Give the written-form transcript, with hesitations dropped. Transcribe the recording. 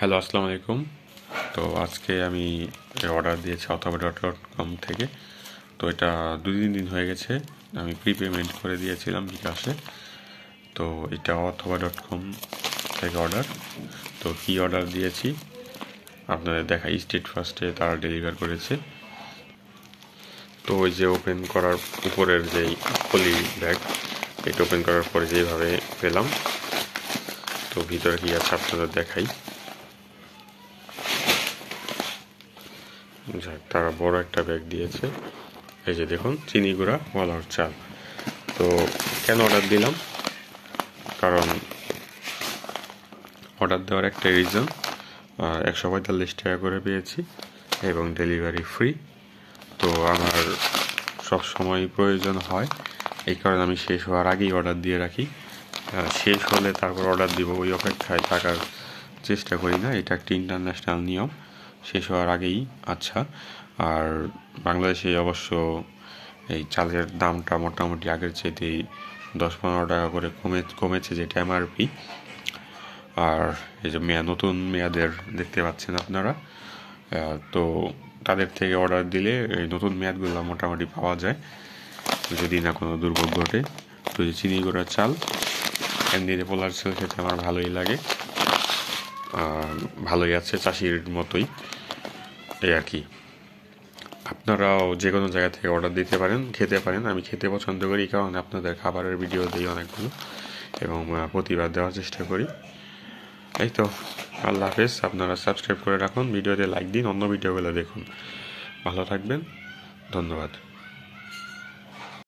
Hello, আসসালামু আলাইকুম। তো আজকে আমি অর্ডার দিয়েছি অথবা.com থেকে। তো এটা 2-3 দিন হয়ে গেছে। আমি প্রিপেমেন্ট করে দিয়েছিলাম বিকাশে। তো এটা অথবা.com থেকে অর্ডার। তো কি অর্ডার দিয়েছি আপনাদের দেখাই। স্টেট ফার্স্টে তারা ডেলিভার করেছে। তো ওই যে ওপেন করার উপরের যেই পলি ব্যাগ, এটা ওপেন করার পরে যেভাবে পেলাম, তো ভিতরে কি আছে আপনাদের দেখাই। যাক, তারা বড় একটা ব্যাগ দিয়েছে। এই যে দেখুন, চিনি গুঁড়া ওয়ালার চাল। তো কেন অর্ডার দিলাম? কারণ অর্ডার দেওয়ার একটা রিজন, 145 টাকা করে পেয়েছি এবং ডেলিভারি ফ্রি। তো আমার সব সময় প্রয়োজন হয়, এই কারণে আমি শেষ হওয়ার আগেই অর্ডার দিয়ে রাখি। শেষ হলে তারপর অর্ডার দিব, ওই অপেক্ষায় থাকার চেষ্টা করি না। এটা একটা ইন্টারন্যাশনাল নিয়ম, শেষ হওয়ার আগেই। আচ্ছা, আর বাংলাদেশে অবশ্য এই চালের দামটা মোটামুটি আগের চাইতে 10-15 টাকা করে কমেছে, যেটা এমআরপি। আর এই যে নতুন মেয়াদের দেখতে পাচ্ছেন আপনারা, তো তাদের থেকে অর্ডার দিলে এই নতুন মেয়াদগুলো মোটামুটি পাওয়া যায়, যদি না কোনো দুর্ভোগ ঘটে। তো যে চিনি গুঁড়ার চাল, এমনিতে পোলার চাল খেতে আমার ভালোই লাগে, ভালোই আছে, চাষির মতোই, এই আর কি। আপনারাও যে কোনো জায়গা থেকে অর্ডার দিতে পারেন, খেতে পারেন। আমি খেতে পছন্দ করি, কারণ আপনাদের খাবারের ভিডিও দিই অনেকগুলো এবং প্রতিবার দেওয়ার চেষ্টা করি। এই তো, আল্লাহ হাফেজ। আপনারা সাবস্ক্রাইব করে রাখুন, ভিডিওতে লাইক দিন, অন্য ভিডিওগুলো দেখুন। ভালো থাকবেন, ধন্যবাদ।